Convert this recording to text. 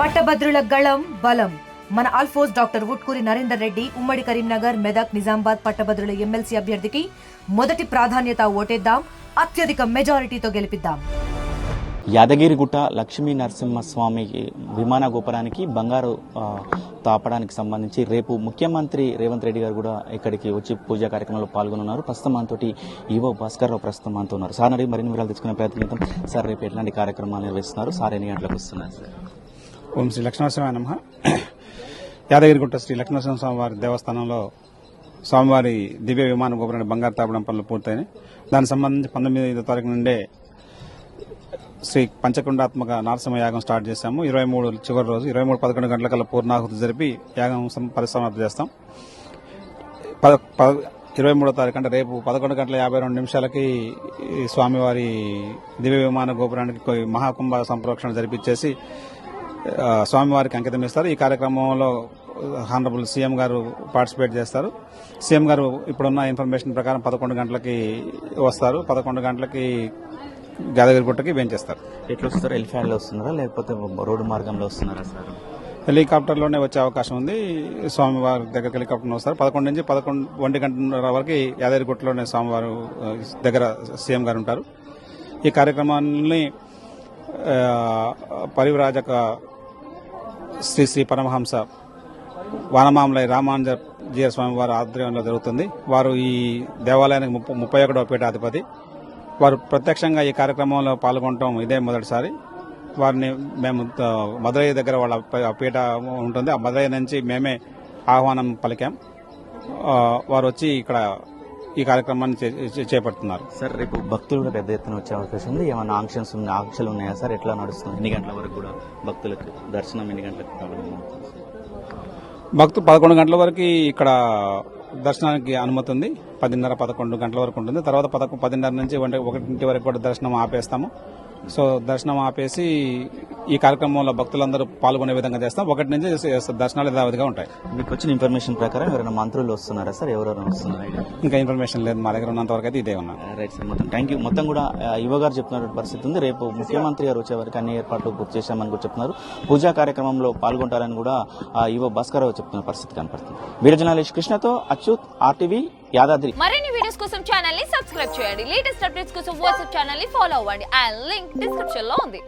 పట్టభద్రుల గళం బలం మన ఆల్ఫోస్ డాక్టర్ ఉట్కూరి నరేందర్ రెడ్డి ఉమ్మడి కరీంనగర్ మెదక్ నిజామాబాద్ పట్టభద్రుల ఎమ్మెల్సీ అభ్యర్థికి మొదటి ప్రాధాన్యత ఓటేద్దాం, అత్యధిక మెజారిటీతో గెలిపిద్దాం. యాదగిరిగుట్ట లక్ష్మీ నరసింహస్వామి విమాన గోపురానికి బంగారు తాపడానికి సంబంధించి రేపు ముఖ్యమంత్రి రేవంత్ రెడ్డి గారు కూడా ఇక్కడికి వచ్చి పూజా కార్యక్రమంలో పాల్గొన్నారు. ప్రస్తుతం మనతోటి ఈవో భాస్కర్ రావు ప్రస్తుతం మనతో ఉన్నారు. సార్ అడిగి మరిన్ని వివరాలు తెచ్చుకునే ప్రయత్నిద్దాం. సార్ రేపు ఎట్లాంటి కార్యక్రమాలు నిర్వహిస్తున్నారు? సార్ ఎన్ని గంటలకు వస్తున్నారు? సార్ ఓం శ్రీ లక్ష్మీనరసింహాయ నమః. యాదగిరిగుట్ట శ్రీ లక్ష్మీనరసింహ స్వామివారి దేవస్థానంలో స్వామివారి దివ్య విమాన గోపురాన్ని బంగారు తాపడం పనులు పూర్తయినాయి. దానికి సంబంధించి 19వ తారీఖు నుండే శ్రీ పంచకుండాత్మక నరసింహ యాగం స్టార్ట్ చేశాము. 23 చివరి రోజు 23:11 గంటలకల్లా పూర్ణాహుతి జరిపి యాగం పరిసమాప్తి చేస్తాం. 23వ తారీఖు అంటే రేపు 11:52 స్వామివారి దివ్య విమాన గోపురానికి మహాకుంభ సంప్రోక్షణ జరిపించేసి స్వామివారికి అంకితం ఇస్తారు. ఈ కార్యక్రమంలో హానరబుల్ సీఎం గారు పార్టిసిపేట్ చేస్తారు. సీఎం గారు ఇప్పుడున్న ఇన్ఫర్మేషన్ ప్రకారం 11 గంటలకి వస్తారు. 11 గంటలకి యాదగిరిగుట్టకి వేంచేస్తారు. ఎట్లా వస్తారు? ఎలిఫాంట్లో వస్తున్నారా లేకపోతే రోడ్డు మార్గంలో వస్తున్నారా? సార్ హెలికాప్టర్లోనే వచ్చే అవకాశం ఉంది. స్వామివారి దగ్గరికి హెలికాప్టర్ వస్తారు. 11 నుంచి 1 గంటల వరకు యాదగిరిగుట్టలోనే స్వామివారు దగ్గర సీఎం గారు ఉంటారు. ఈ కార్యక్రమాన్ని పరివ్రాజక శ్రీ శ్రీ పరమహంస వానమామలై రామానుజీయ స్వామి వారి ఆధ్వర్యంలో జరుగుతుంది. వారు ఈ దేవాలయానికి 31వ పీఠాధిపతి. వారు ప్రత్యక్షంగా ఈ కార్యక్రమంలో పాల్గొనడం ఇదే మొదటిసారి. వారిని మేము మదురై దగ్గర వాళ్ళ పీఠ ఉంటుంది. ఆ మదురై నుంచి మేమే ఆహ్వానం పలికాం. వారు వచ్చి ఇక్కడ ఈ కార్యక్రమాన్ని చేపడుతున్నారు. సార్ రేపు భక్తులు కూడా పెద్ద ఎత్తున వచ్చే అవకాశం ఉంది. ఏమైనా ఆంక్షలు ఉన్నాయా సార్? ఎట్లా నడుస్తుంది? ఎన్ని గంటల వరకు కూడా భక్తులకు దర్శనం ఎన్ని గంటలకు? భక్తులు 11 గంటల వరకు ఇక్కడ దర్శనానికి అనుమతి ఉంది. 10:30-11 గంటల వరకు ఉంటుంది. తర్వాత 10:30 నుంచి 1 వరకు కూడా దర్శనం ఆపేస్తాము. సో దర్శనం ఆపేసి ఈ కార్యక్రమంలో భక్తులందరూ పాల్గొనే విధంగా చేస్తాం. 1 నుంచి దర్శనాలు యథావిధిగా ఉంటాయి. మీకు వచ్చిన ఇన్ఫర్మేషన్ ప్రకారం ఎవరైనా మంత్రులు వస్తున్నారా సార్? ఎవరైనా వస్తున్నారా? ఇంకా ఇన్ఫర్మేషన్ లేదు. మా దగ్గర ఉన్నంత వరకు అయితే ఇదే ఉన్నా. రైట్ సార్, మొత్తం థ్యాంక్ యూ. మొత్తం కూడా యువ గారు చెప్తున్న పరిస్థితి ఉంది. రేపు ముఖ్యమంత్రి గారు వచ్చే వరకు అన్ని ఏర్పాట్లు పూర్తి చేశామని కూడా చెప్తున్నారు. పూజా కార్యక్రమంలో పాల్గొంటారని కూడా యువ భాస్కర్ రావు చెప్తున్న పరిస్థితి కనపడుతుంది. వీడియో జర్నలిస్ట్ కృష్ణతో అచ్యుత్, RTV యాదాద్రి. మరిన్ని వీడియోస్ కోసం ఛానల్ ని సబ్స్క్రైబ్ చేయండి. లేటెస్ట్ అప్డేట్స్ కోసం వాట్సాప్ ఛానల్ ని ఫాలో అవ్వండి. అండ్ లింక్ డిస్క్రిప్షన్ లో ఉంది.